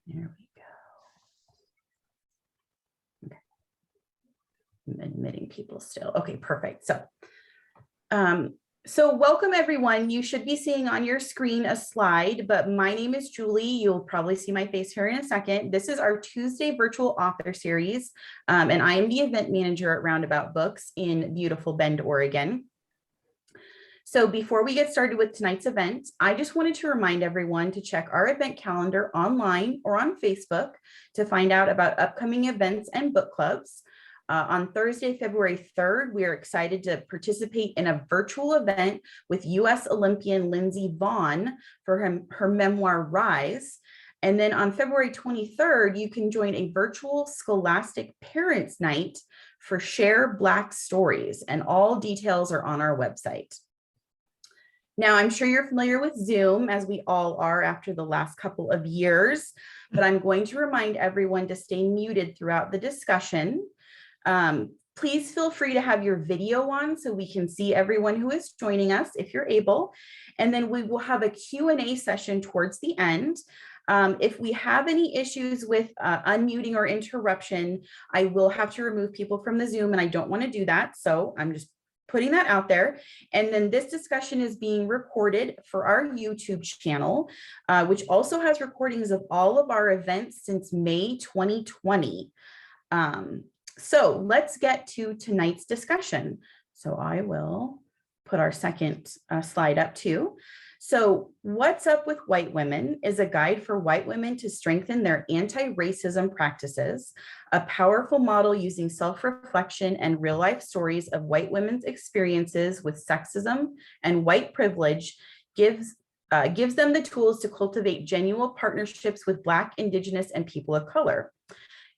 There we go. Okay. I'm admitting people still. Okay, perfect. So welcome everyone. You should be seeing on your screen a slide, but my name is Julie. You'll probably see my face here in a second. This is our Tuesday virtual author series, and I am the event manager at Roundabout Books in beautiful Bend, Oregon. So before we get started with tonight's event, I just wanted to remind everyone to check our event calendar online or on Facebook to find out about upcoming events and book clubs. On Thursday, February 3rd, we are excited to participate in a virtual event with U.S. Olympian Lindsey Vonn for her memoir, Rise. And then on February 23rd, you can join a virtual Scholastic Parents Night for Share Black Stories, and all details are on our website. Now, I'm sure you're familiar with Zoom, as we all are after the last couple of years, but I'm going to remind everyone to stay muted throughout the discussion. Please feel free to have your video on so we can see everyone who is joining us if you're able. And then we will have a Q&A session towards the end. If we have any issues with unmuting or interruption, I will have to remove people from the Zoom, and I don't want to do that. So I'm just putting that out there. And then this discussion is being recorded for our YouTube channel, which also has recordings of all of our events since May 2020. So let's get to tonight's discussion. So I will put our second slide up too. So What's Up with White Women is a guide for white women to strengthen their anti-racism practices, a powerful model using self-reflection and real-life stories of white women's experiences with sexism and white privilege gives them the tools to cultivate genuine partnerships with Black, Indigenous, and people of color.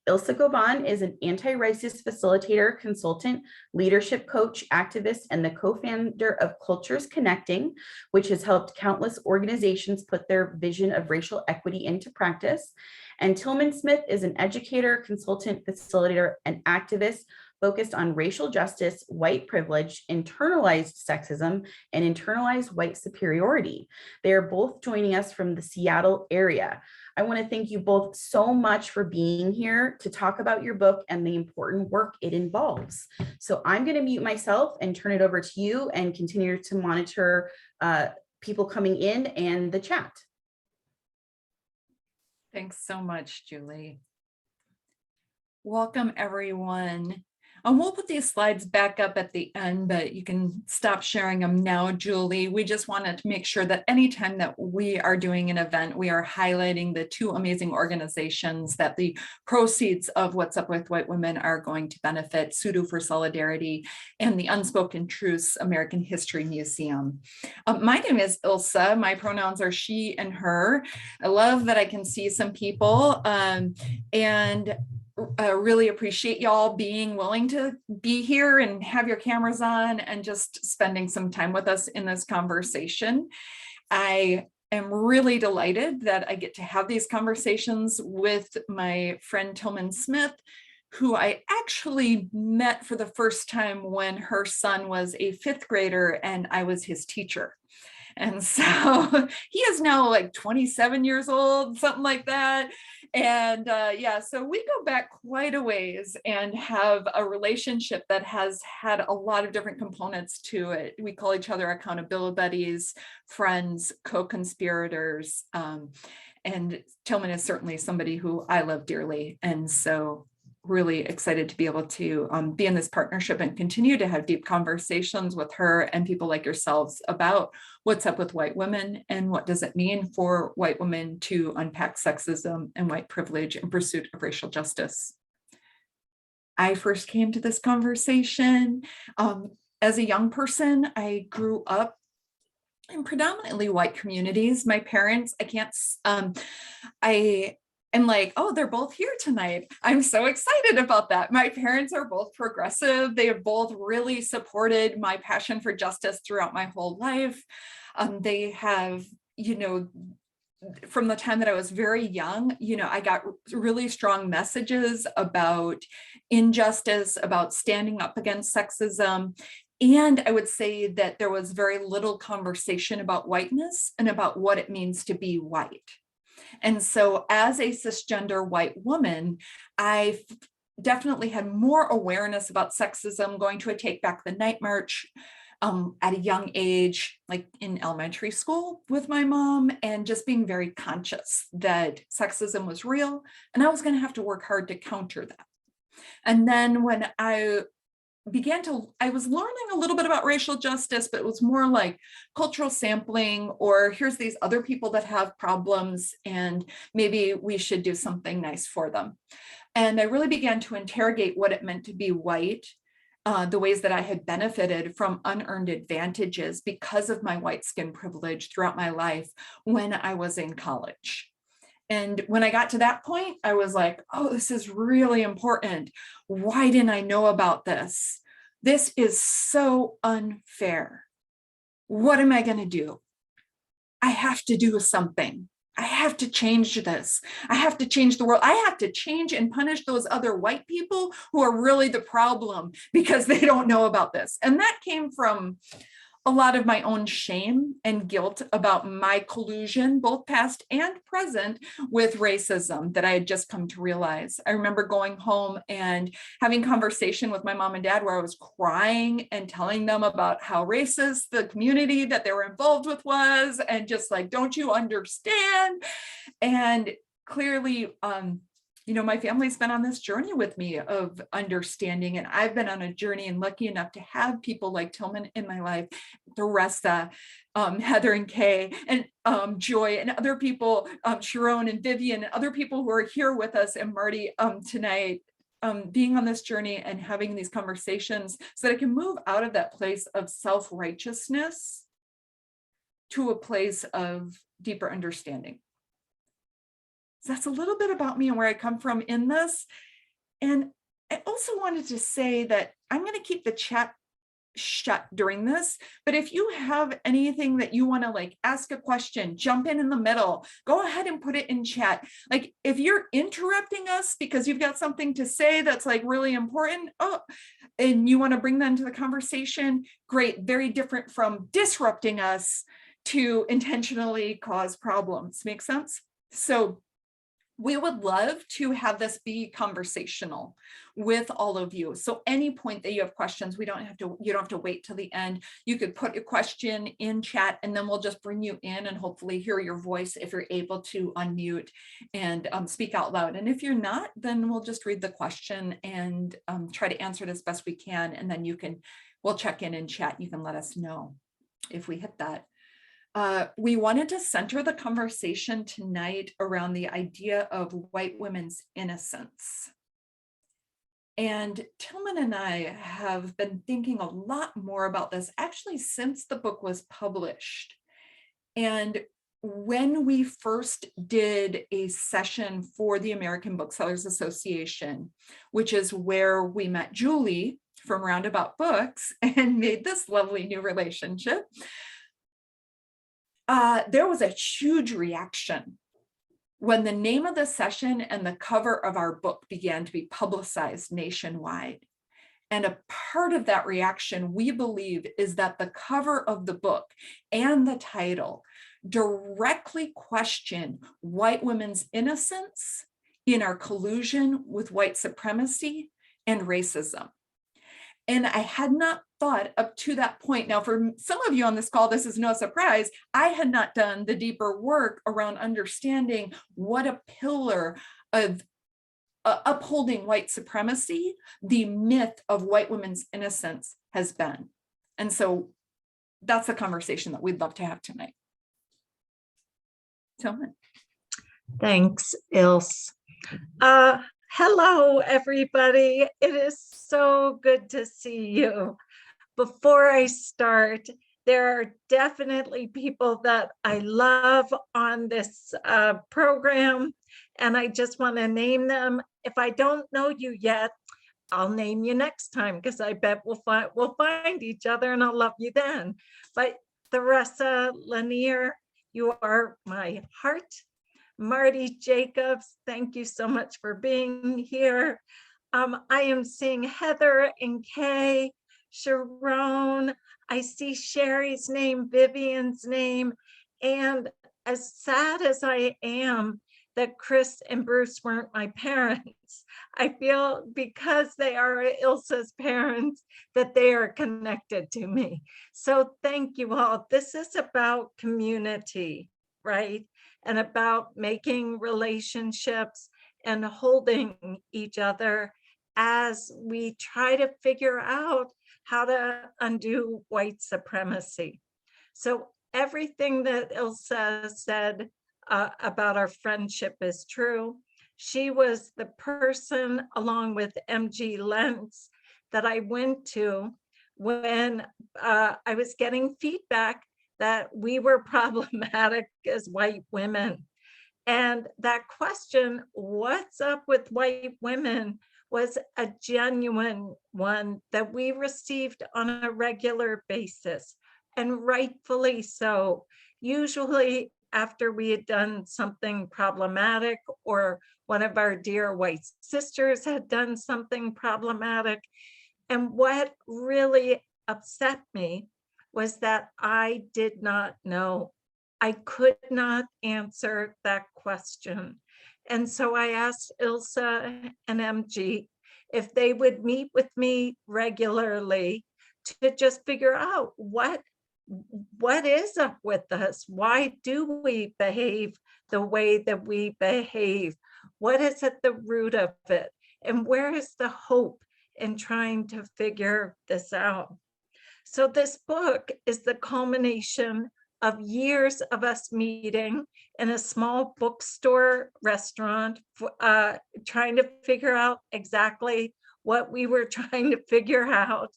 Ilsa Govan is an anti-racist facilitator, consultant, leadership coach, activist, and the co-founder of Cultures Connecting, which has helped countless organizations put their vision of racial equity into practice. And Tilman Smith is an educator, consultant, facilitator, and activist focused on racial justice, white privilege, internalized sexism, and internalized white superiority. They are both joining us from the Seattle area. I want to thank you both so much for being here to talk about your book and the important work it involves. So I'm going to mute myself and turn it over to you and continue to monitor people coming in and the chat. Thanks so much, Julie. Welcome, everyone. We'll put these slides back up at the end, but you can stop sharing them now, Julie. We just wanted to make sure that anytime that we are doing an event, we are highlighting the two amazing organizations that the proceeds of What's Up with White Women are going to benefit: Sudo for Solidarity and the Unspoken Truths American History Museum. My name is Ilsa. My pronouns are she and her. I love that I can see some people and really appreciate y'all being willing to be here and have your cameras on and just spending some time with us in this conversation. I am really delighted that I get to have these conversations with my friend Tilman Smith, who I actually met for the first time when her son was a 5th grader and I was his teacher. And so he is now like 27 years old, something like that. And yeah, so we go back quite a ways and have a relationship that has had a lot of different components to it. We call each other accountability buddies, friends, co-conspirators. And Tilman is certainly somebody who I love dearly. And so really excited to be able to be in this partnership and continue to have deep conversations with her and people like yourselves about what's up with white women and what does it mean for white women to unpack sexism and white privilege in pursuit of racial justice. I first came to this conversation as a young person. I grew up in predominantly white communities. My parents, and like, oh, they're both here tonight. I'm so excited about that. My parents are both progressive. They have both really supported my passion for justice throughout my whole life. They have, from the time that I was very young, I got really strong messages about injustice, about standing up against sexism. And I would say that there was very little conversation about whiteness and about what it means to be white. And so as a cisgender white woman, I definitely had more awareness about sexism, going to a Take Back the Night march at a young age, like in elementary school with my mom, and just being very conscious that sexism was real and I was going to have to work hard to counter that. And then when I was learning a little bit about racial justice, but it was more like cultural sampling, or here's these other people that have problems and maybe we should do something nice for them. And I really began to interrogate what it meant to be white, the ways that I had benefited from unearned advantages because of my white skin privilege throughout my life when I was in college. And when I got to that point, I was like, oh, this is really important. Why didn't I know about this? This is so unfair. What am I going to do? I have to do something. I have to change this. I have to change the world. I have to change and punish those other white people who are really the problem because they don't know about this. And that came from a lot of my own shame and guilt about my collusion, both past and present, with racism that I had just come to realize. I remember going home and having conversation with my mom and dad where I was crying and telling them about how racist the community that they were involved with was, and just like, don't you understand? And clearly, my family's been on this journey with me of understanding, and I've been on a journey and lucky enough to have people like Tilman in my life, Theresa, Heather and Kay, and Joy, and other people, Sharon and Vivian, and other people who are here with us, and Marty tonight, being on this journey and having these conversations so that I can move out of that place of self-righteousness to a place of deeper understanding. So that's a little bit about me and where I come from in this. And I also wanted to say that I'm going to keep the chat shut during this, but if you have anything that you want to like ask a question, jump in the middle, go ahead and put it in chat. Like if you're interrupting us because you've got something to say that's like really important, and you want to bring that into the conversation, great. Very different from disrupting us to intentionally cause problems. Make sense? So we would love to have this be conversational with all of you. So any point that you have questions, you don't have to wait till the end. You could put a question in chat and then we'll just bring you in and hopefully hear your voice if you're able to unmute and speak out loud. And if you're not, then we'll just read the question and try to answer it as best we can. And then we'll check in chat. You can let us know if we hit that. We wanted to center the conversation tonight around the idea of white women's innocence. And Tilman and I have been thinking a lot more about this actually since the book was published. And when we first did a session for the American Booksellers Association, which is where we met Julie from Roundabout Books and made this lovely new relationship, there was a huge reaction when the name of the session and the cover of our book began to be publicized nationwide. And a part of that reaction, we believe, is that the cover of the book and the title directly question white women's innocence in our collusion with white supremacy and racism. And I had not thought up to that point. Now, for some of you on this call, this is no surprise. I had not done the deeper work around understanding what a pillar of upholding white supremacy, the myth of white women's innocence has been. And so that's a conversation that we'd love to have tonight. Tilman. Thanks, Ilse. Hello, everybody. It is so good to see you. Before I start, there are definitely people that I love on this program, and I just want to name them. If I don't know you yet, I'll name you next time because I bet we'll find each other and I'll love you then. But Theresa Lanier, you are my heart. Marty Jacobs, thank you so much for being here. I am seeing Heather and Kay, Sharon. I see Sherry's name, Vivian's name, and as sad as I am that Chris and Bruce weren't my parents, I feel because they are Ilsa's parents that they are connected to me. So thank you all. This is about community, right? And about making relationships and holding each other as we try to figure out how to undo white supremacy. So everything that Ilsa said about our friendship is true. She was the person, along with MG Lentz, that I went to when I was getting feedback that we were problematic as white women. And that question, what's up with white women, was a genuine one that we received on a regular basis, and rightfully so. Usually after we had done something problematic, or one of our dear white sisters had done something problematic. And what really upset me was that I did not know. I could not answer that question. And so I asked Ilsa and MG if they would meet with me regularly to just figure out what is up with us? Why do we behave the way that we behave? What is at the root of it? And where is the hope in trying to figure this out? So this book is the culmination of years of us meeting in a small bookstore restaurant, trying to figure out exactly what we were trying to figure out,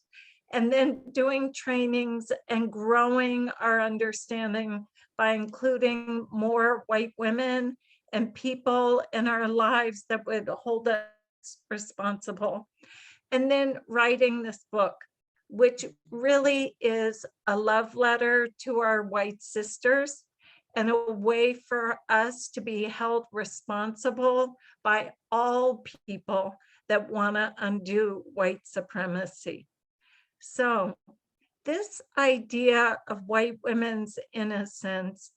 and then doing trainings and growing our understanding by including more white women and people in our lives that would hold us responsible. And then writing this book, which really is a love letter to our white sisters and a way for us to be held responsible by all people that want to undo white supremacy. So this idea of white women's innocence,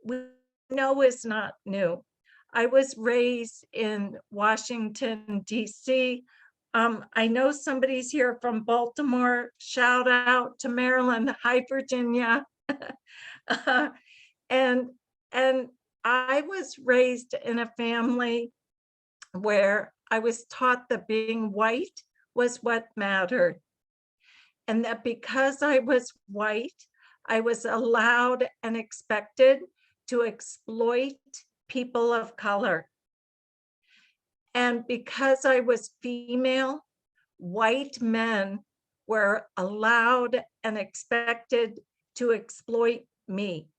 we know is not new. I was raised in Washington, D.C. I know somebody's here from Baltimore. Shout out to Maryland. Hi, Virginia. And I was raised in a family where I was taught that being white was what mattered. And that because I was white, I was allowed and expected to exploit people of color. And because I was female, white men were allowed and expected to exploit me.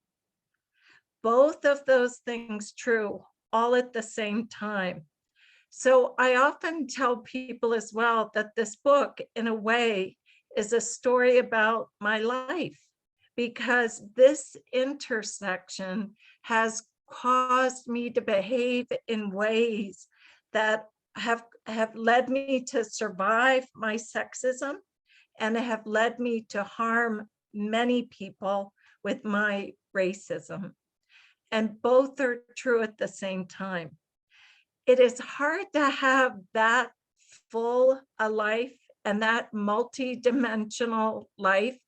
Both of those things true, all at the same time. So I often tell people as well that this book, in a way, is a story about my life, because this intersection has caused me to behave in ways that have led me to survive my sexism and have led me to harm many people with my racism. And both are true at the same time. It is hard to have that full a life and that multi-dimensional life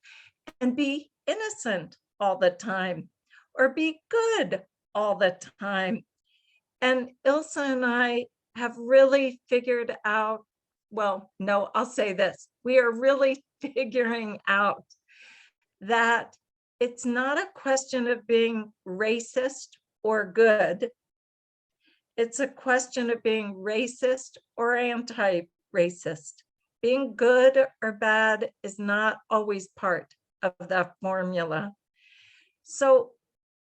and be innocent all the time or be good all the time. And Ilsa and I have really figured out, well, no, I'll say this. We are really figuring out that it's not a question of being racist or good. It's a question of being racist or anti-racist. Being good or bad is not always part of that formula. So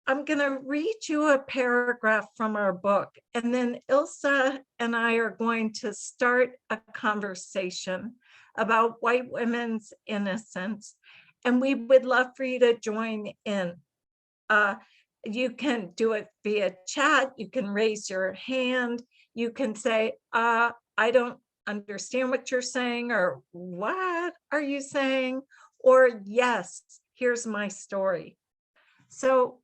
I'm going to read you a paragraph from our book, and then Ilsa and I are going to start a conversation about white women's innocence, and we would love for you to join in. You can do it via chat, you can raise your hand, you can say, I don't understand what you're saying, or what are you saying? Or yes, here's my story. So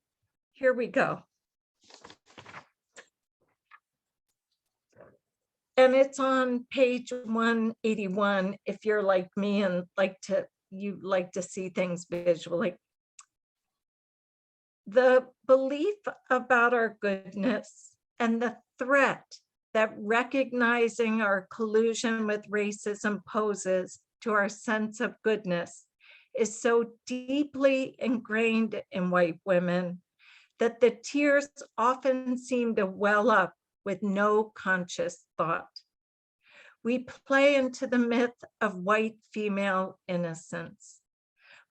here we go. And it's on page 181 if you're like me and you like to see things visually. The belief about our goodness and the threat that recognizing our collusion with racism poses to our sense of goodness is so deeply ingrained in white women that the tears often seem to well up with no conscious thought. We play into the myth of white female innocence.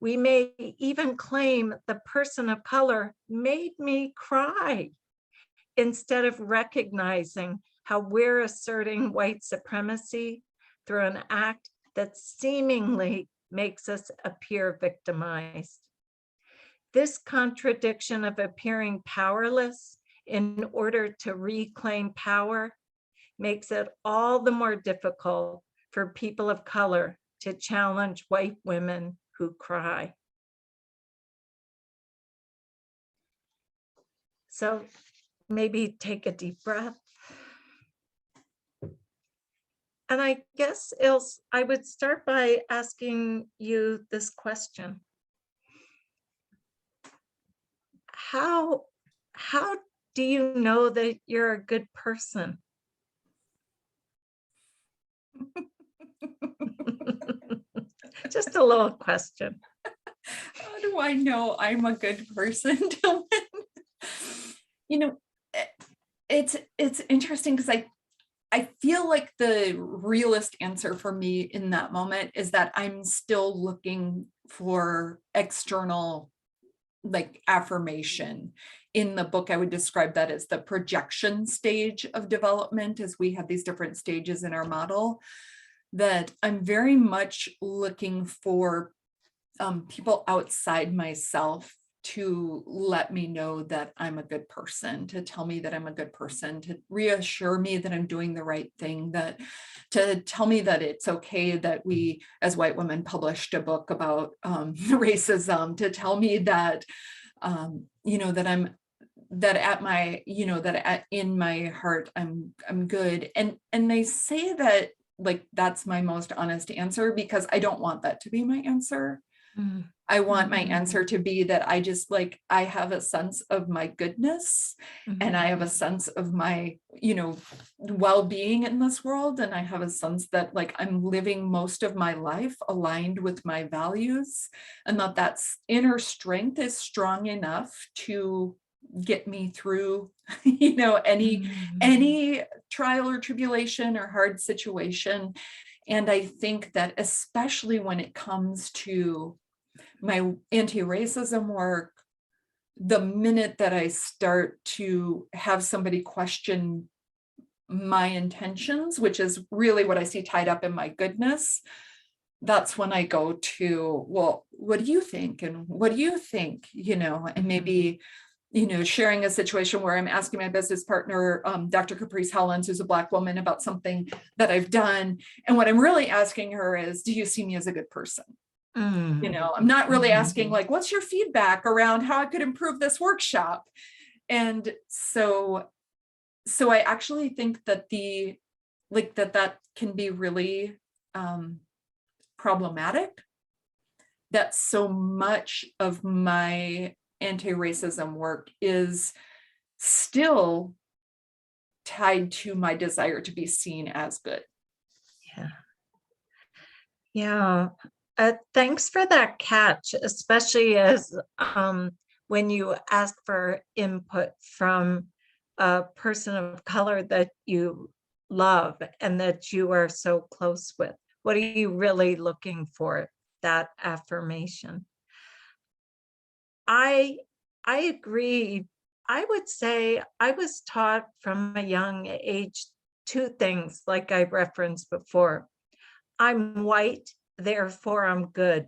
We may even claim the person of color made me cry, instead of recognizing how we're asserting white supremacy through an act that seemingly makes us appear victimized. This contradiction of appearing powerless in order to reclaim power makes it all the more difficult for people of color to challenge white women who cry. So maybe take a deep breath. And I guess, Ilse, I would start by asking you this question. How do you know that you're a good person? Just a little question. How do I know I'm a good person, Tilman? You know, it's interesting because I feel like the realist answer for me in that moment is that I'm still looking for external like affirmation. In the book, I would describe that as the projection stage of development, as we have these different stages in our model, that I'm very much looking for people outside myself to let me know that I'm a good person, to tell me that I'm a good person, to reassure me that I'm doing the right thing, that to tell me that it's okay that we as white women published a book about racism, to tell me that, you know, that I'm, that at my, you know, that in my heart, I'm good. And they say that like, that's my most honest answer because I don't want that to be my answer. I want my answer to be that I just like, I have a sense of my goodness and I have a sense of my, you know, well-being in this world. And I have a sense that like, I'm living most of my life aligned with my values and that's inner strength is strong enough to get me through, you know, any trial or tribulation or hard situation. And I think that especially when it comes to my anti-racism work, the minute that I start to have somebody question my intentions, which is really what I see tied up in my goodness, that's when I go to, well, what do you think? And what do you think? You know, and maybe, you know, sharing a situation where I'm asking my business partner, Dr. Caprice Hollins, who's a Black woman, about something that I've done. And what I'm really asking her is, do you see me as a good person? You know, I'm not really asking like, what's your feedback around how I could improve this workshop? And so I actually think that that can be really problematic, that so much of my anti-racism work is still tied to my desire to be seen as good. Yeah. Thanks for that catch, especially as when you ask for input from a person of color that you love and that you are so close with. What are you really looking for? That affirmation. I agree. I would say I was taught from a young age two things, like I referenced before. I'm white, therefore I'm good.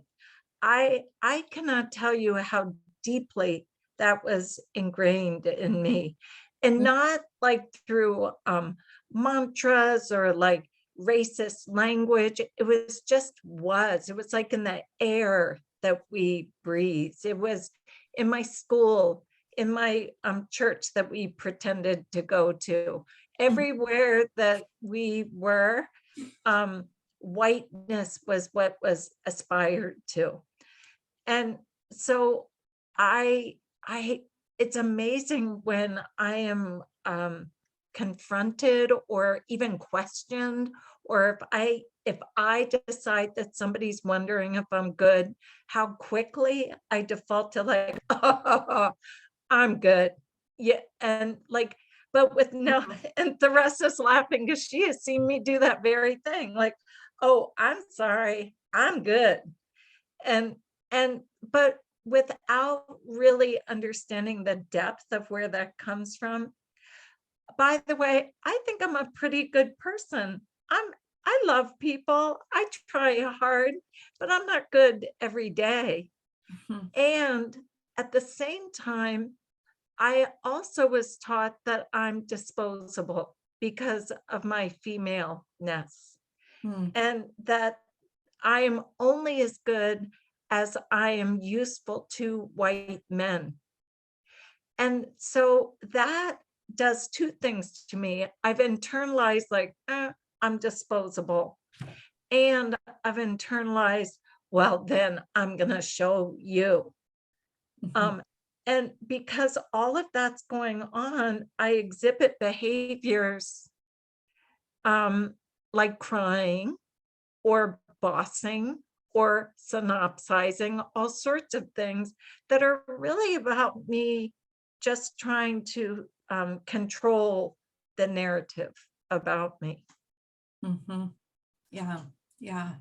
I cannot tell you how deeply that was ingrained in me, and not like through mantras or like racist language. It was it was like in the air that we breathed. It was in my school, in my church that we pretended to go to, everywhere that we were, whiteness was what was aspired to. And so it's amazing when I am confronted or even questioned, or if I decide that somebody's wondering if I'm good, how quickly I default to like, oh, I'm good. Yeah. And like, but with no, and the rest is laughing because she has seen me do that very thing. Like, oh, I'm sorry, I'm good. But without really understanding the depth of where that comes from. By the way, I think I'm a pretty good person. I love people. I try hard, but I'm not good every day. And at the same time, I also was taught that I'm disposable because of my femaleness, and that I am only as good as I am useful to white men. And so that does two things to me. I've internalized like, I'm disposable. And I've internalized, well, then I'm going to show you. And because all of that's going on, I exhibit behaviors like crying or bossing or synopsizing, all sorts of things that are really about me just trying to control the narrative about me. Yeah. Yeah.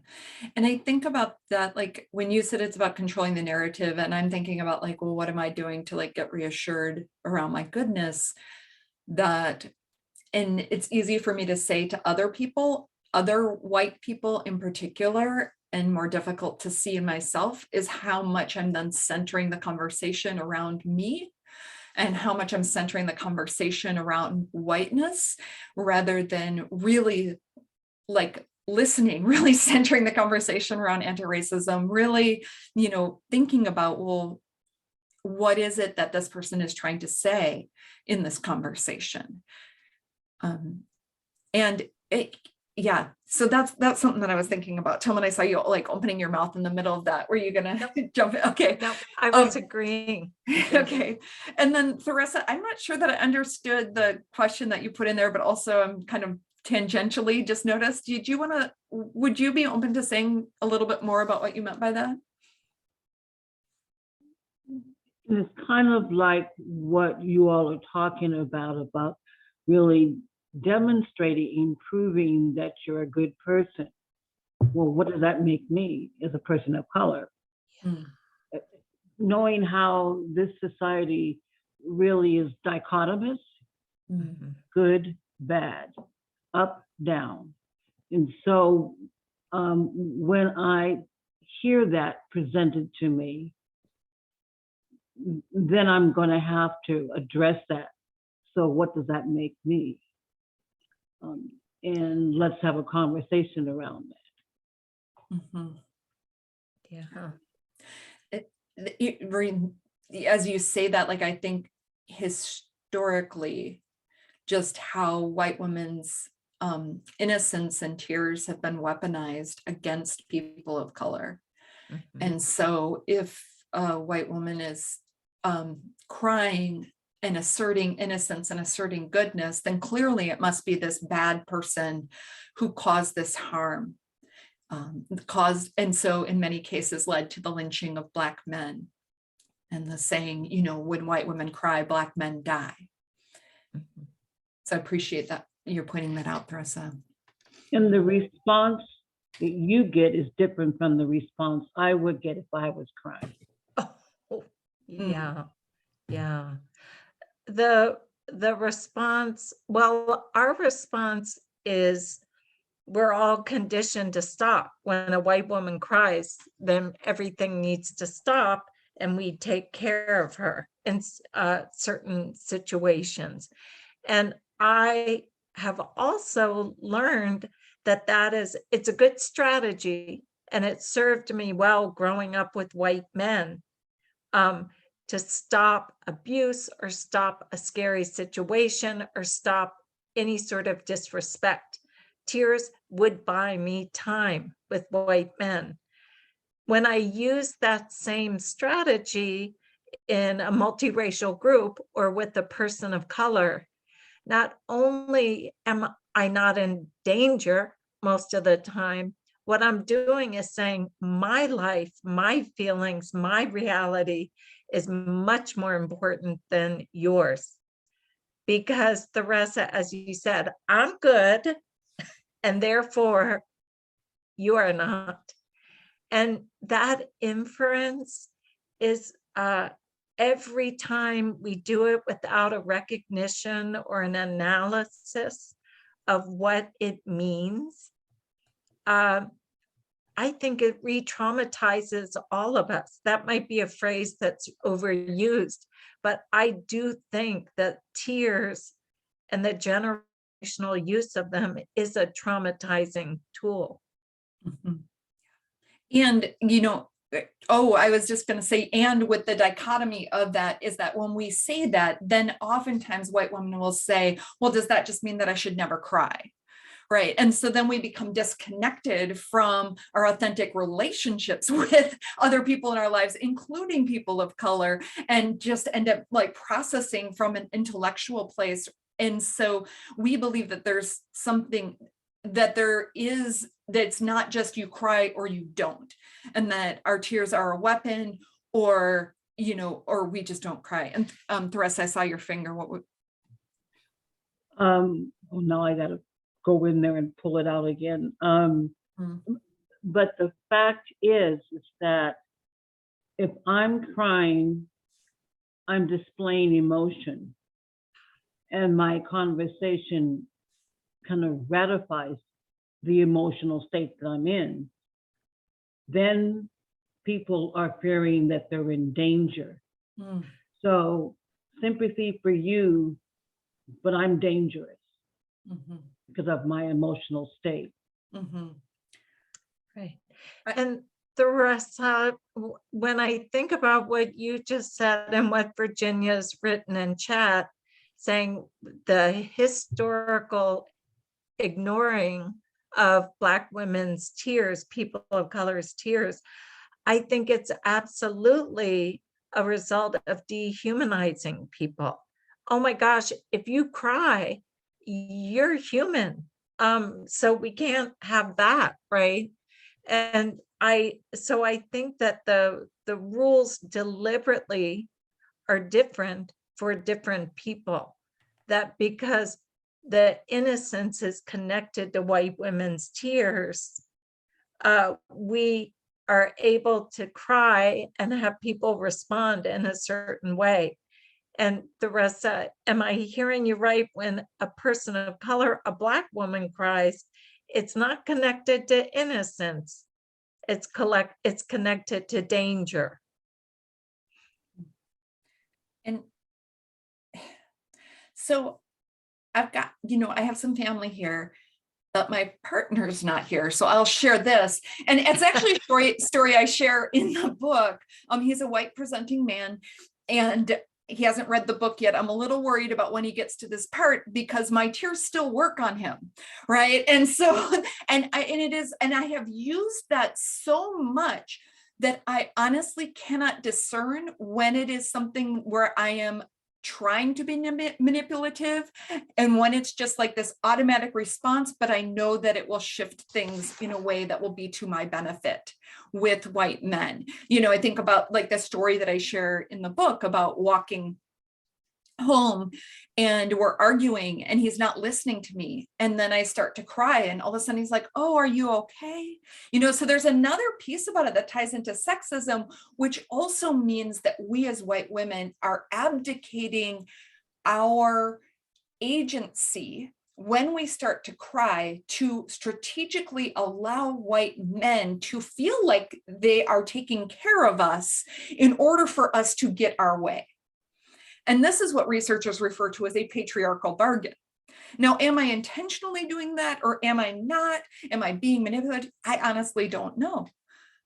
And I think about that, like when you said it's about controlling the narrative, and I'm thinking about like, well, what am I doing to like get reassured around my goodness? That, and it's easy for me to say to other people, other white people in particular, and more difficult to see in myself, is how much I'm then centering the conversation around me and how much I'm centering the conversation around whiteness rather than really like listening, really centering the conversation around anti-racism, really, thinking about, well, what is it that this person is trying to say in this conversation? So that's something that I was thinking about. Tilman, I saw you like opening your mouth in the middle of that. Were you gonna jump in? Okay. No, I was agreeing. Okay. And then Theresa, I'm not sure that I understood the question that you put in there, but also I'm kind of tangentially just noticed. Would you be open to saying a little bit more about what you meant by that? It's kind of like what you all are talking about really demonstrating, proving that you're a good person. Well, what does that make me as a person of color? Knowing how this society really is dichotomous, good, bad, up, down. And so when I hear that presented to me, then I'm going to have to address that. So what does that make me? And let's have a conversation around that. As you say that, like I think historically, just how white women's innocence and tears have been weaponized against people of color. And so if a white woman is crying and asserting innocence and asserting goodness, then clearly it must be this bad person who caused this harm, and so in many cases led to the lynching of Black men and the saying, when white women cry, Black men die. So I appreciate that you're pointing that out, Theresa. And the response that you get is different from the response I would get if I was crying. Yeah. The response, well, our response is we're all conditioned to stop. When a white woman cries, then everything needs to stop and we take care of her in certain situations. And I have also learned that it's a good strategy, and it served me well growing up with white men. to stop abuse or stop a scary situation or stop any sort of disrespect. Tears would buy me time with white men. When I use that same strategy in a multiracial group or with a person of color, not only am I not in danger most of the time, what I'm doing is saying my life, my feelings, my reality is much more important than yours. Because the rest, as you said, I'm good, and therefore you are not. And that inference is every time we do it without a recognition or an analysis of what it means, I think it re-traumatizes all of us. That might be a phrase that's overused, but I do think that tears and the generational use of them is a traumatizing tool. Mhm. And, I was just going to say, and with the dichotomy of that is that when we say that, then oftentimes white women will say, well, does that just mean that I should never cry? Right. And so then we become disconnected from our authentic relationships with other people in our lives, including people of color, and just end up like processing from an intellectual place. And so we believe that there's something that there is, that's not just you cry or you don't, and that our tears are a weapon, or, or we just don't cry. And Theresa, I saw your finger. What would? Oh, now I gotta go in there and pull it out again. But the fact is that if I'm crying, I'm displaying emotion, and my conversation kind of ratifies the emotional state that I'm in, then people are fearing that they're in danger. So sympathy for you, but I'm dangerous because of my emotional state. Right. And Theresa, when I think about what you just said and what Virginia's written in chat, saying the historical ignoring of Black women's tears, people of color's tears, I think it's absolutely a result of dehumanizing people. Oh my gosh, if you cry, you're human. So we can't have that, right? And I think that the rules deliberately are different for different people. That because the innocence is connected to white women's tears, we are able to cry and have people respond in a certain way. And Theresa, am I hearing you right? When a person of color, a Black woman cries, it's not connected to innocence. It's connected to danger. And so I've got, I have some family here, but my partner's not here. So I'll share this. And it's actually a story I share in the book. He's a white presenting man, and he hasn't read the book yet. I'm a little worried about when he gets to this part because my tears still work on him, right? And so, and I have used that so much that I honestly cannot discern when it is something where I am trying to be manipulative and when it's just like this automatic response, but I know that it will shift things in a way that will be to my benefit with white men. I think about like the story that I share in the book about walking home and we're arguing and he's not listening to me. And then I start to cry and all of a sudden he's like, oh, are you okay? So there's another piece about it that ties into sexism, which also means that we as white women are abdicating our agency when we start to cry to strategically allow white men to feel like they are taking care of us in order for us to get our way. And this is what researchers refer to as a patriarchal bargain. Now, am I intentionally doing that or am I not? Am I being manipulated? I honestly don't know.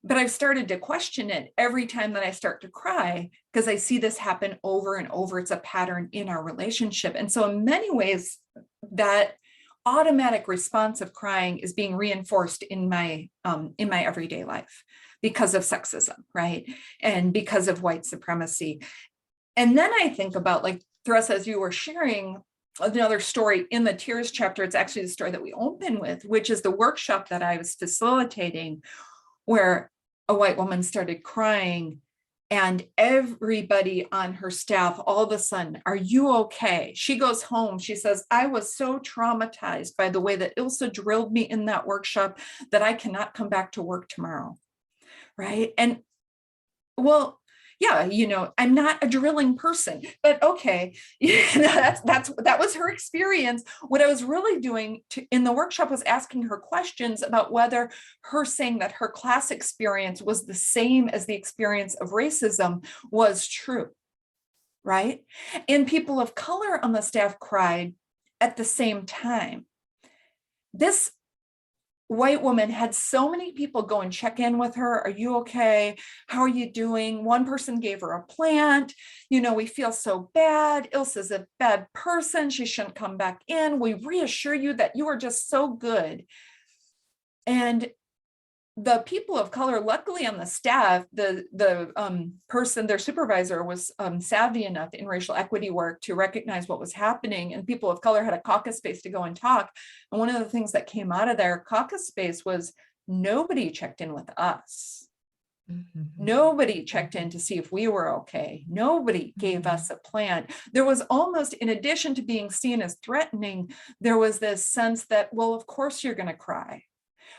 But I've started to question it every time that I start to cry, because I see this happen over and over. It's a pattern in our relationship. And so in many ways, that automatic response of crying is being reinforced in my everyday life because of sexism, right? And because of white supremacy. And then I think about, like, Theresa, as you were sharing, another story in the Tears chapter, it's actually the story that we open with, which is the workshop that I was facilitating, where a white woman started crying and everybody on her staff, all of a sudden, are you okay? She goes home, she says, I was so traumatized by the way that Ilsa drilled me in that workshop that I cannot come back to work tomorrow, right? And well, yeah, I'm not a drilling person, but okay, that was her experience. What I was really doing in the workshop was asking her questions about whether her saying that her class experience was the same as the experience of racism was true, right? And people of color on the staff cried at the same time. This white woman had so many people go and check in with her. Are you okay? How are you doing? One person gave her a plant. We feel so bad. Ilsa's a bad person. She shouldn't come back in. We reassure you that you are just so good. And the people of color, luckily on the staff, the person, their supervisor, was savvy enough in racial equity work to recognize what was happening, and people of color had a caucus space to go and talk. And one of the things that came out of their caucus space was nobody checked in with us. Nobody checked in to see if we were okay. Nobody gave us a plan. There was almost, in addition to being seen as threatening, there was this sense that, well, of course you're going to cry.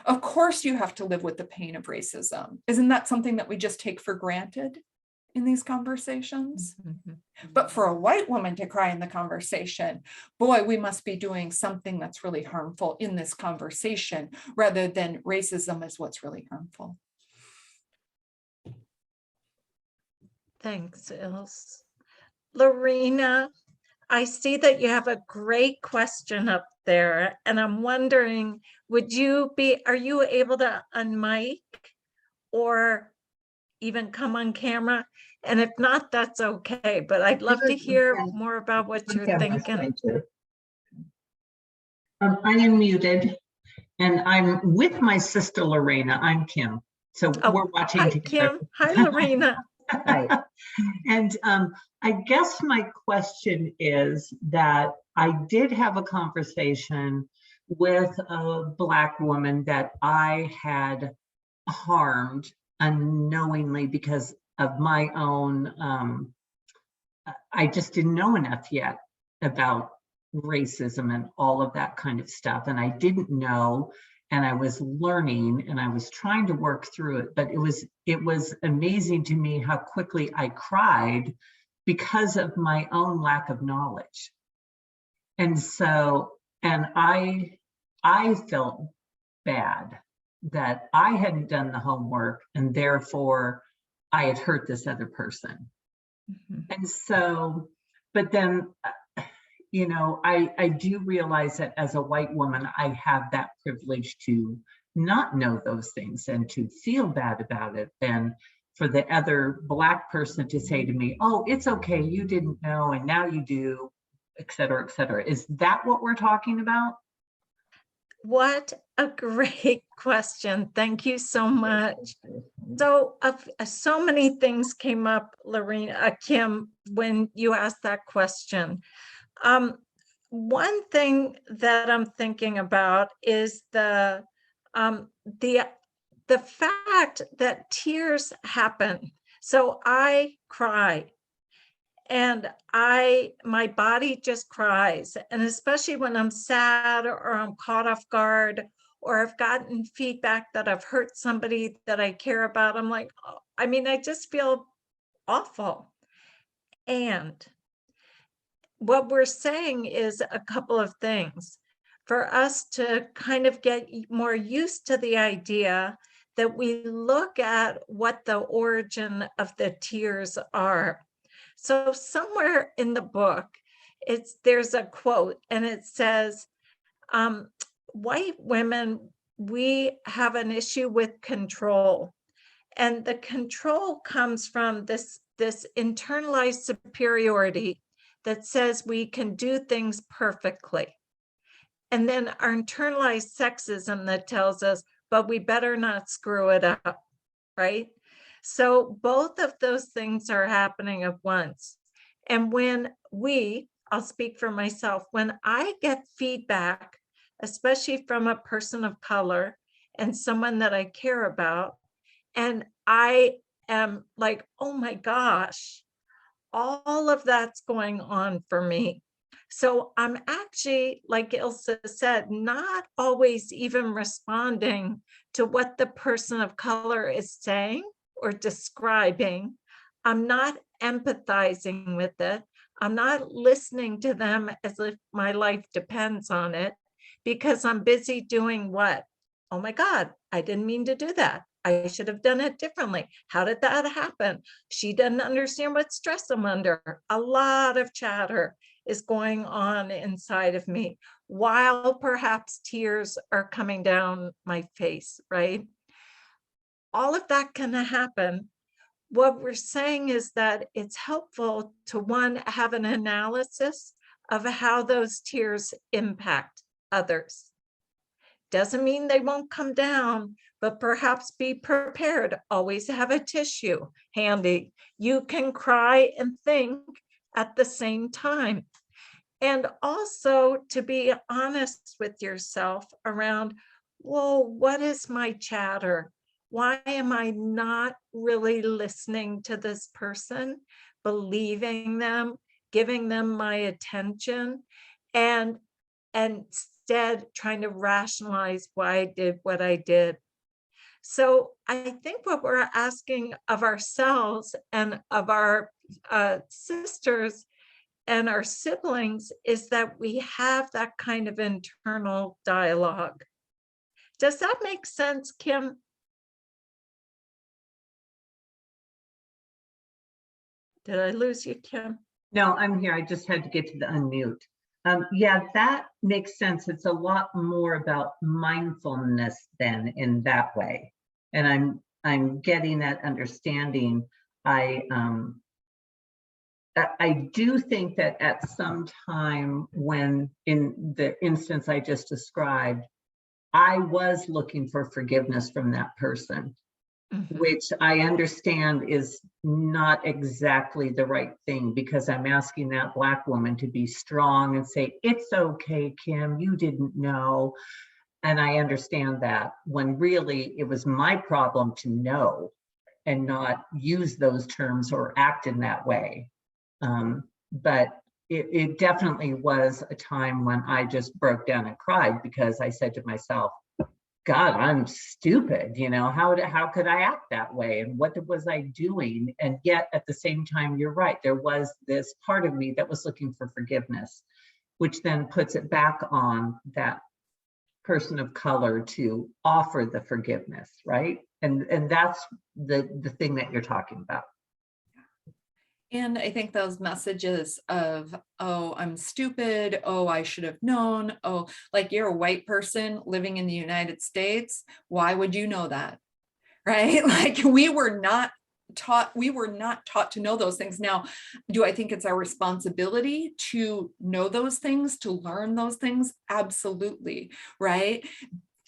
Of course you have to live with the pain of racism. Isn't that something that we just take for granted in these conversations? But for a white woman to cry in the conversation, boy, we must be doing something that's really harmful in this conversation, rather than racism is what's really harmful. Thanks, Ilse. Lorena, I see that you have a great question up there, and I'm wondering, are you able to unmic or even come on camera? And if not, that's okay, but I'd love to hear more about what you're thinking. I am muted, and I'm with my sister Lorena. I'm Kim, so we're watching hi, together. Kim. Hi, Lorena. Hi. And I guess my question is that I did have a conversation with a Black woman that I had harmed unknowingly because of my own, I just didn't know enough yet about racism and all of that kind of stuff. And I didn't know, and I was learning, and I was trying to work through it, but it was amazing to me how quickly I cried because of my own lack of knowledge. And so, and I felt bad that I hadn't done the homework, and therefore I had hurt this other person. And so, but then, I do realize that as a white woman, I have that privilege to not know those things and to feel bad about it. And for the other Black person to say to me, oh, it's okay, you didn't know, and now you do, et cetera, et cetera. Is that what we're talking about? What a great question. Thank you so much. So, so many things came up, Lorena, Kim, when you asked that question. One thing that I'm thinking about is the fact that tears happen. So I cry, and my body just cries. And especially when I'm sad or I'm caught off guard, or I've gotten feedback that I've hurt somebody that I care about, I'm like, oh, I just feel awful. And what we're saying is a couple of things. For us to kind of get more used to the idea that we look at what the origin of the tears are. So somewhere in the book, there's a quote, and it says, white women, we have an issue with control. And the control comes from this internalized superiority that says we can do things perfectly. And then our internalized sexism that tells us, but we better not screw it up, right? So both of those things are happening at once. And when I'll speak for myself, when I get feedback, especially from a person of color and someone that I care about, and I am like, oh my gosh, all of that's going on for me. So I'm actually, like Ilsa said, not always even responding to what the person of color is saying or describing. I'm not empathizing with it. I'm not listening to them as if my life depends on it, because I'm busy doing what? Oh my God, I didn't mean to do that. I should have done it differently. How did that happen? She doesn't understand what stress I'm under. A lot of chatter is going on inside of me, while perhaps tears are coming down my face, right? All of that can happen. What we're saying is that it's helpful to, one, have an analysis of how those tears impact others. Doesn't mean they won't come down, but perhaps be prepared. Always have a tissue handy. You can cry and think at the same time. And also to be honest with yourself around, well, what is my chatter? Why am I not really listening to this person, believing them, giving them my attention, and instead trying to rationalize why I did what I did? So I think what we're asking of ourselves and of our sisters and our siblings is that we have that kind of internal dialogue. Does that make sense, Kim? Did I lose you, Kim? No, I'm here. I just had to get to the unmute. Yeah, that makes sense. It's a lot more about mindfulness then in that way. And I'm getting that understanding. I do think that at some time, when in the instance I just described, I was looking for forgiveness from that person, which I understand is not exactly the right thing, because I'm asking that Black woman to be strong and say, it's okay, Kim, you didn't know. And I understand that, when really it was my problem to know and not use those terms or act in that way. But it definitely was a time when I just broke down and cried, because I said to myself, God, I'm stupid. You know, how could I act that way? And what was I doing? And yet at the same time, you're right, there was this part of me that was looking for forgiveness, which then puts it back on that person of color to offer the forgiveness, right? And that's the thing that you're talking about. And I think those messages of, oh, I'm stupid, oh, I should have known, oh, like, you're a white person living in the United States, why would you know that? Right? Like, we were not taught to know those things. Now, do I think it's our responsibility to know those things, to learn those things? Absolutely, right?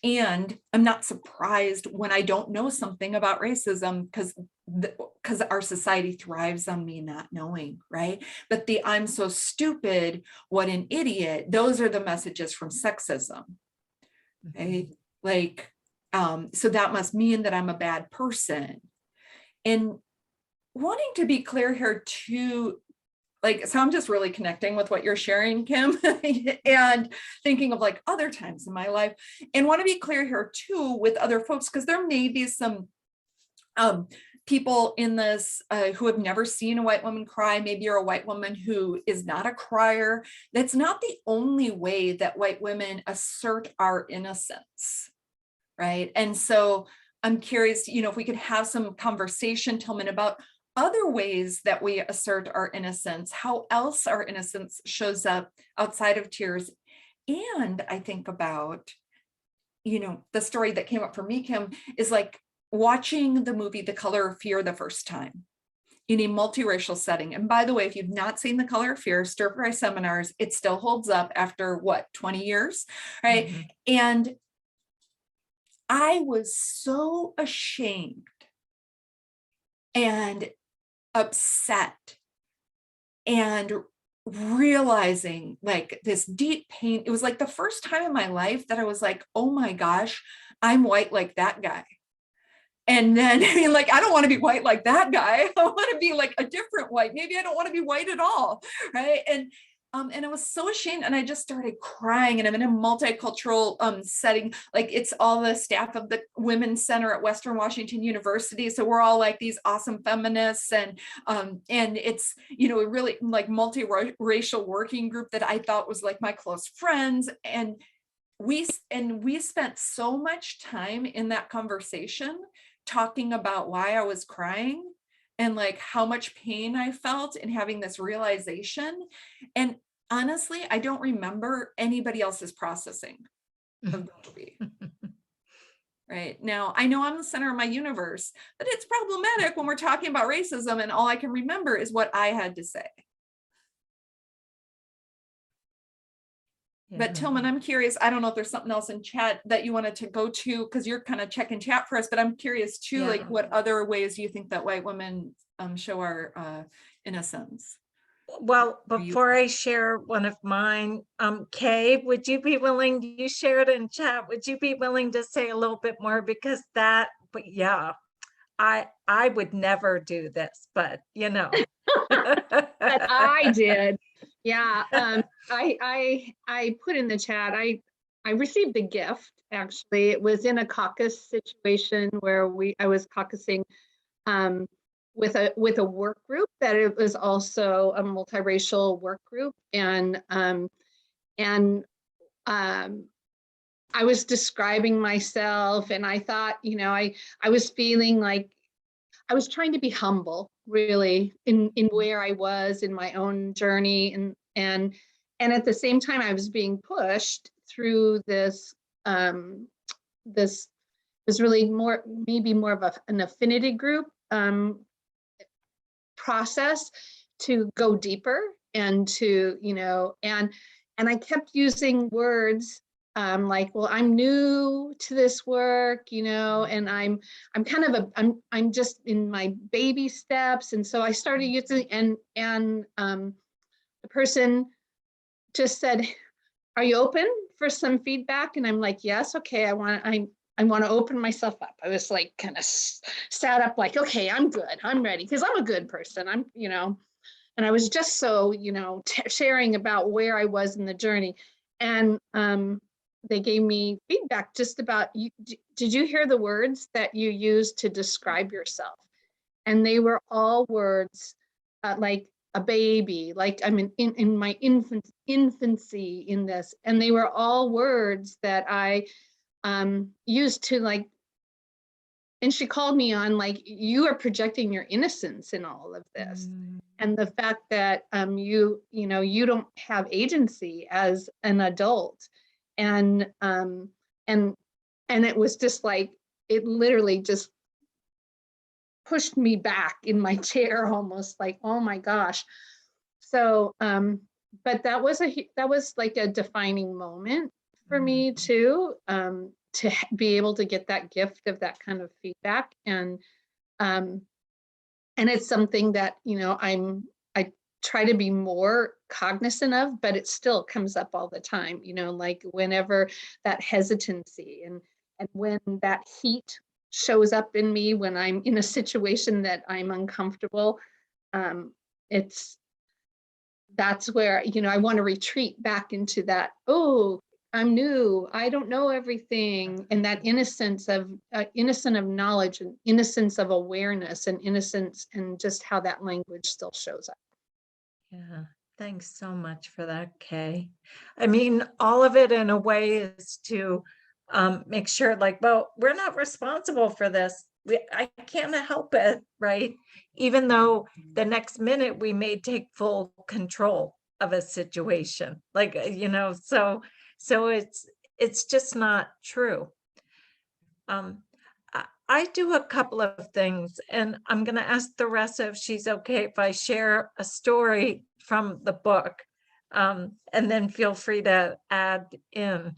And I'm not surprised when I don't know something about racism, because our society thrives on me not knowing, right? But the I'm so stupid, what an idiot, those are the messages from sexism, right? Like, so that must mean that I'm a bad person. And wanting to be clear here too, like, so I'm just really connecting with what you're sharing, Kim, and thinking of like other times in my life, and want to be clear here too with other folks, because there may be some people in this who have never seen a white woman cry. Maybe you're a white woman who is not a crier. That's not the only way that white women assert our innocence, right? And so I'm curious, you know, if we could have some conversation, Tilman, about other ways that we assert our innocence, how else our innocence shows up outside of tears. And I think about, you know, the story that came up for me, Kim, is like, watching the movie The Color of Fear the first time in a multiracial setting. And by the way, if you've not seen The Color of Fear, Stir Fry Seminars, it still holds up after what, 20 years, right? Mm-hmm. And I was so ashamed and upset and realizing like this deep pain. It was like the first time in my life that I was like, oh my gosh, I'm white like that guy. And then like, I don't want to be white like that guy. I want to be like a different white. Maybe I don't want to be white at all. Right. And I was so ashamed, and I just started crying. And I'm in a multicultural setting. Like, it's all the staff of the Women's Center at Western Washington University. So we're all like these awesome feminists, and it's, you know, a really like multiracial working group that I thought was like my close friends. And we spent so much time in that conversation talking about why I was crying and like how much pain I felt and having this realization. And honestly, I don't remember anybody else's processing of the movie. Right now, I know I'm the center of my universe, but it's problematic when we're talking about racism, and all I can remember is what I had to say. But Tilman, I'm curious, I don't know if there's something else in chat that you wanted to go to, because you're kind of checking chat for us, but I'm curious too, like what other ways do you think that white women show our innocence? Well, before I share one of mine, Kay, would you be willing, you shared in chat, would you be willing to say a little bit more? Because but yeah, I would never do this, but you know. But I did. Yeah. I put in the chat, I received a gift, actually. It was in a caucus situation where I was caucusing with a work group, that it was also a multiracial work group. And I was describing myself, and I thought, you know, I was feeling like I was trying to be humble, really, in where I was in my own journey, and at the same time I was being pushed through this this was really maybe more of an affinity group process to go deeper and to, you know, and I kept using words like, well, I'm new to this work, you know, and I'm kind of I'm just in my baby steps. And so I started using, and the person just said, are you open for some feedback? And I'm like, yes, okay, I want to open myself up. I was like, kind of sat up like, okay, I'm good, I'm ready, because I'm a good person, I'm, you know, and I was just so, you know, sharing about where I was in the journey. And they gave me feedback just about, did you hear the words that you used to describe yourself? And they were all words like a baby, like I'm in my infancy in this. And they were all words that I used to like, and she called me on like, you are projecting your innocence in all of this. And the fact that you know, you don't have agency as an adult. And it was just like, it literally just pushed me back in my chair, almost like, oh my gosh. So, but that was like a defining moment for me too, to be able to get that gift of that kind of feedback. And it's something that, you know, I try to be more cognizant of, but it still comes up all the time, you know, like whenever that hesitancy and when that heat shows up in me, when I'm in a situation that I'm uncomfortable, that's where, you know, I want to retreat back into that, oh, I'm new, I don't know everything, and that innocence of innocent of knowledge and innocence of awareness and innocence, and just how that language still shows up. Yeah, thanks so much for that, Kay. I mean, all of it in a way is to make sure, like, well, we're not responsible for this. I can't help it, right? Even though the next minute we may take full control of a situation, like, you know, so it's just not true. I do a couple of things, and I'm going to ask Theresa if she's okay if I share a story from the book, and then feel free to add in.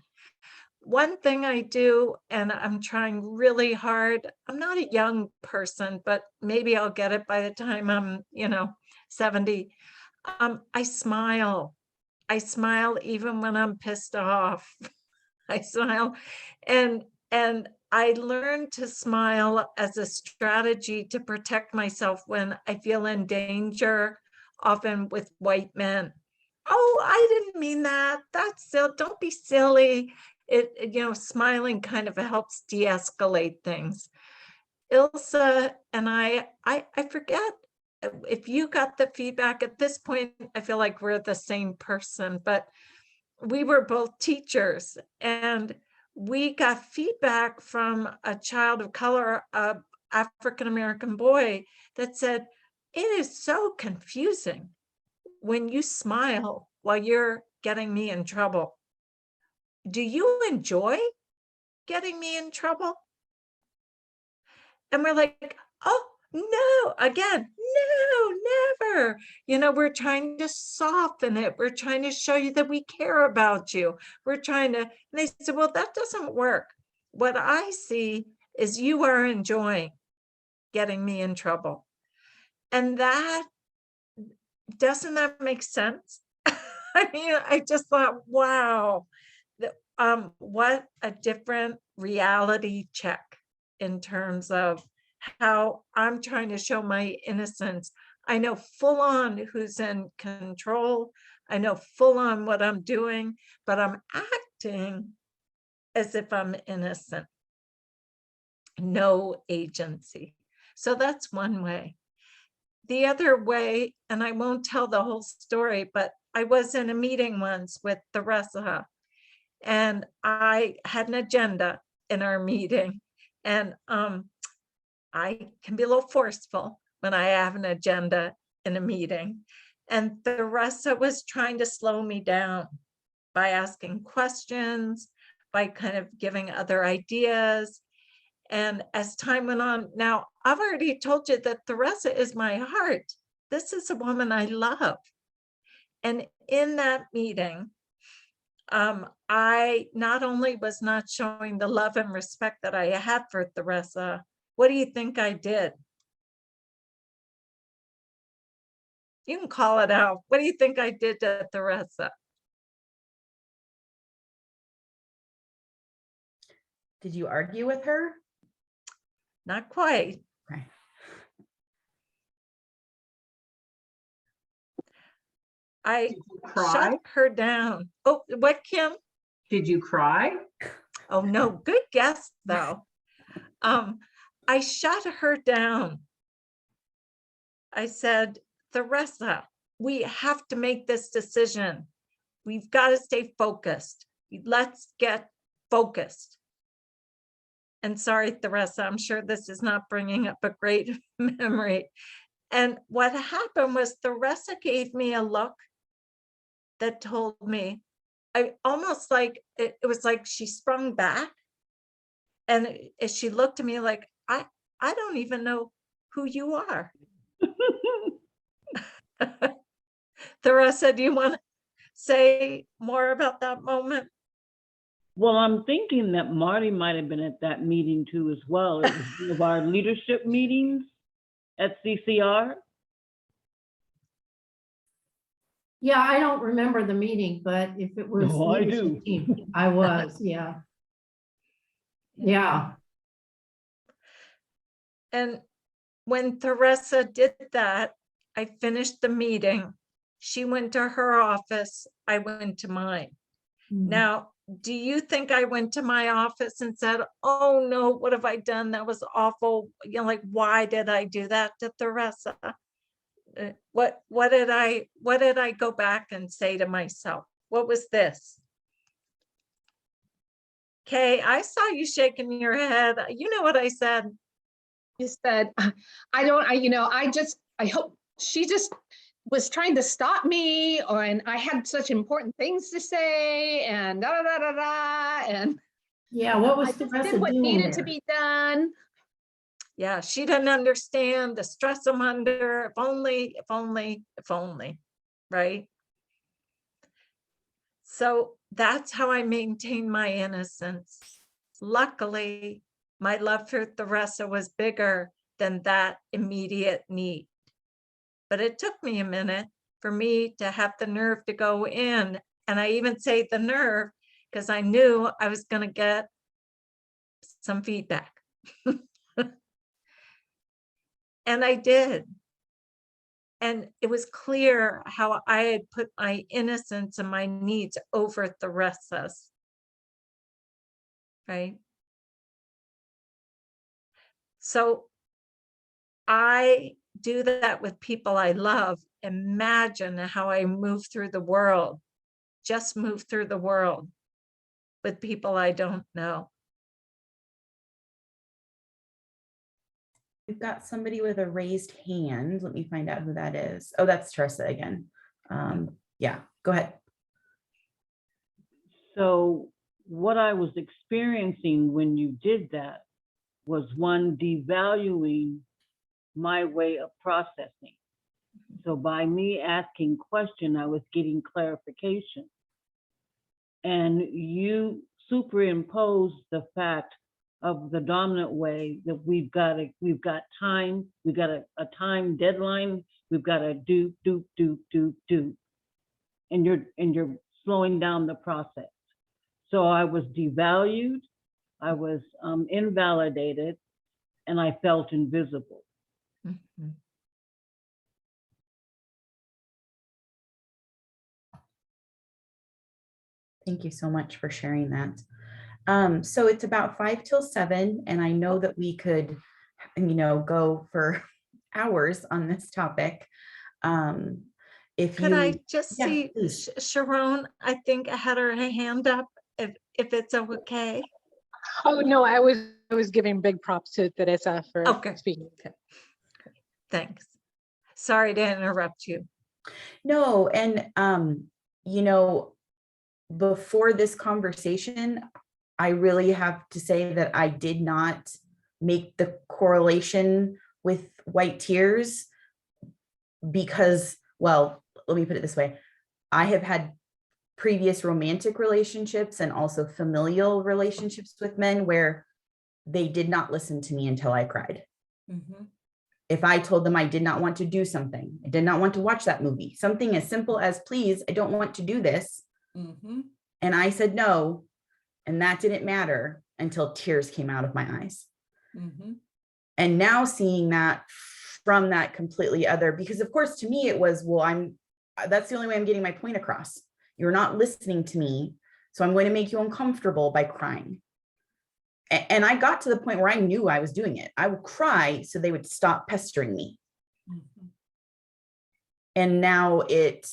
One thing I do, and I'm trying really hard, I'm not a young person, but maybe I'll get it by the time I'm, 70. I smile. I smile even when I'm pissed off. I smile, and I learned to smile as a strategy to protect myself when I feel in danger, often with white men. Oh, I didn't mean that. That's silly. Don't be silly. Smiling kind of helps de-escalate things. Ilsa and I forget if you got the feedback at this point. I feel like we're the same person, but we were both teachers, and we got feedback from a child of color, a African-American boy, that said, it is so confusing when you smile while you're getting me in trouble. Do you enjoy getting me in trouble? And we're like, oh, no, again, no, never. We're trying to soften it. We're trying to show you that we care about you. And they said, well, that doesn't work. What I see is you are enjoying getting me in trouble. And doesn't that make sense? I just thought, wow, what a different reality check in terms of how I'm trying to show my innocence. I know full on who's in control. I know full on what I'm doing, but I'm acting as if I'm innocent. No agency. So that's one way. The other way, and I won't tell the whole story, but I was in a meeting once with Theresa, and I had an agenda in our meeting, and I can be a little forceful when I have an agenda in a meeting. And Theresa was trying to slow me down by asking questions, by kind of giving other ideas. And as time went on, now I've already told you that Theresa is my heart. This is a woman I love. And in that meeting, I not only was not showing the love and respect that I had for Theresa, what do you think I did? You can call it out. What do you think I did to Theresa? Did you argue with her? Not quite. Okay. I Cry? shut her down. Oh, what, Kim? Did you cry? Oh, no, good guess, though. I shut her down. I said, Theresa, we have to make this decision. We've got to stay focused. Let's get focused. And sorry, Theresa, I'm sure this is not bringing up a great memory. And what happened was Theresa gave me a look that told me, I almost like, it was like she sprung back. And as she looked at me like, I don't even know who you are. Theresa, do you want to say more about that moment? Well, I'm thinking that Marty might have been at that meeting too as well. It was one of our leadership meetings at CCR. Yeah, I don't remember the meeting, but if it was No, I leadership do. team, I was, yeah. Yeah. And when Theresa did that, I finished the meeting. She went to her office. I went to mine. Now, do you think I went to my office and said, oh no, what have I done? That was awful. Like, why did I do that to Theresa? What did I go back and say to myself? What was this? Kay, I saw you shaking your head. You know what I said? You said, I hope she just was trying to stop me, and I had such important things to say, and da da da da da, and Yeah, what was I just Theresa did what doing needed there? to be done. Yeah, she didn't understand the stress I'm under. If only, right? So that's how I maintain my innocence. Luckily, my love for Theresa was bigger than that immediate need. But it took me a minute for me to have the nerve to go in. And I even say the nerve because I knew I was going to get some feedback. And I did. And it was clear how I had put my innocence and my needs over Theresa's. Right? So I do that with people I love. Imagine how I move through the world, just move through the world with people I don't know. We've got somebody with a raised hand. Let me find out who that is. Oh, that's Teresa again. Yeah, go ahead. So what I was experiencing when you did that was one, devaluing my way of processing. So by me asking question, I was getting clarification. And you superimposed the fact of the dominant way that we've got time, we've got a time deadline, we've got to do. And you're slowing down the process. So I was devalued, I was invalidated, and I felt invisible. Mhm. Thank you so much for sharing that. So it's about 5 till 7, and I know that we could, go for hours on this topic. If Could you, I just yeah, see please. Sharon, I think had her hand up, if it's okay. Oh, no, I was giving big props to Teresa for Okay. speaking. Thanks. Sorry to interrupt you. No, and before this conversation, I really have to say that I did not make the correlation with white tears because, well, let me put it this way. I have had previous romantic relationships and also familial relationships with men where they did not listen to me until I cried. Mhm. If I told them I did not want to do something, I did not want to watch that movie, something as simple as, please, I don't want to do this. Mhm. And I said no, and that didn't matter until tears came out of my eyes. Mhm. And now seeing that from that completely other, because of course to me it was, well, that's the only way I'm getting my point across. You're not listening to me, so I'm going to make you uncomfortable by crying. And I got to the point where I knew I was doing it. I would cry so they would stop pestering me. Mhm. And now it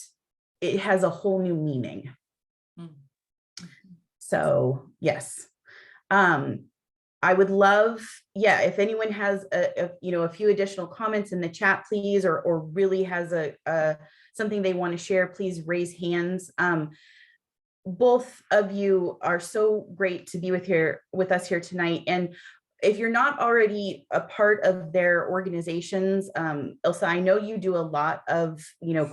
has a whole new meaning. Mhm. So yes, I would love, if anyone has a few additional comments in the chat, please, or really has something they want to share, please raise hands. Both of you are so great to be with us here tonight. And if you're not already a part of their organizations, Ilsa, I know you do a lot of,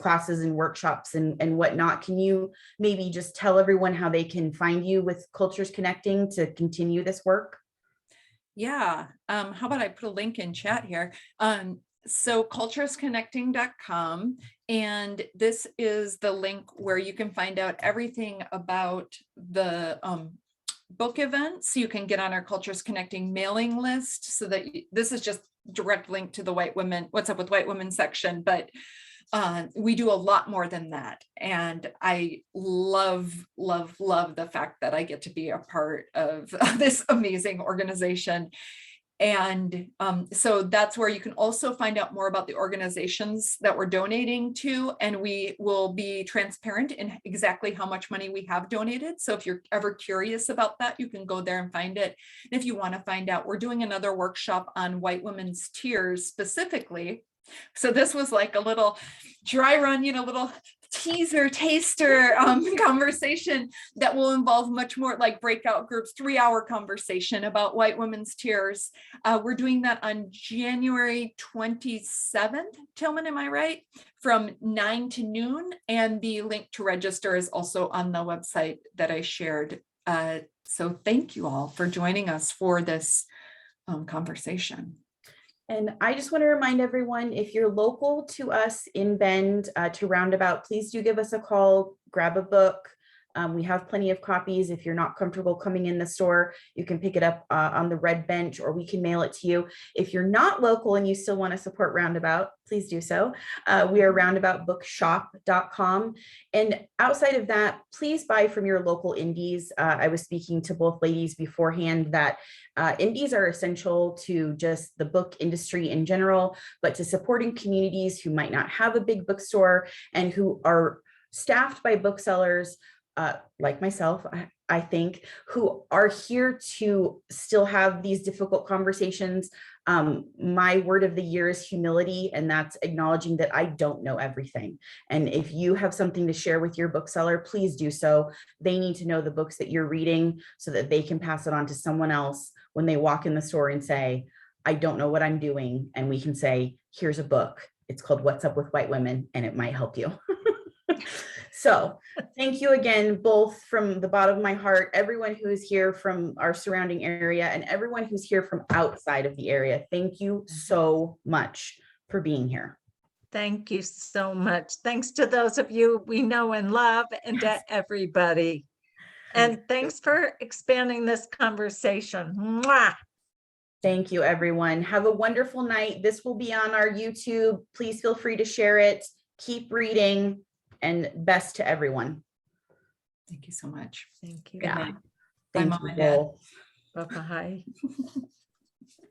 classes and workshops and whatnot. Can you maybe just tell everyone how they can find you with Cultures Connecting to continue this work? Yeah. How about I put a link in chat here? So culturesconnecting.com, and this is the link where you can find out everything about the book events. You can get on our Cultures Connecting mailing list, so that this is just direct link to the White Women, What's Up with White Women section, but we do a lot more than that. And I love the fact that I get to be a part of this amazing organization. And so that's where you can also find out more about the organizations that we're donating to, and we will be transparent in exactly how much money we have donated. So if you're ever curious about that, you can go there and find it. And if you want to find out, we're doing another workshop on white women's tears specifically. So this was like a little dry run, little teaser taster conversation that will involve much more like breakout groups, 3-hour conversation about white women's tears. We're doing that on January 27th. Tilman, am I right? From 9 to noon. And the link to register is also on the website that I shared. So thank you all for joining us for this conversation. And I just want to remind everyone, if you're local to us in Bend, to Roundabout, please do give us a call, grab a book. We have plenty of copies. If you're not comfortable coming in the store, you can pick it up on the red bench, or we can mail it to you. If you're not local and you still want to support Roundabout, please do so. We are roundaboutbookshop.com. And outside of that, please buy from your local indies. I was speaking to both ladies beforehand that indies are essential to just the book industry in general, but to supporting communities who might not have a big bookstore and who are staffed by booksellers like myself, I think, who are here to still have these difficult conversations. My word of the year is humility, and that's acknowledging that I don't know everything. And if you have something to share with your bookseller, please do so. They need to know the books that you're reading so that they can pass it on to someone else when they walk in the store and say, I don't know what I'm doing. And we can say, here's a book. It's called What's Up with White Women, and it might help you. So thank you again, both from the bottom of my heart, everyone who is here from our surrounding area and everyone who's here from outside of the area. Thank you so much for being here. Thank you so much. Thanks to those of you we know and love, and to everybody. And thanks for expanding this conversation. Mwah! Thank you, everyone. Have a wonderful night. This will be on our YouTube. Please feel free to share it. Keep reading, and best to everyone. Thank you so much. Thank you. Good night. Bye, Thank Mom you and Dad. both. Bye-bye.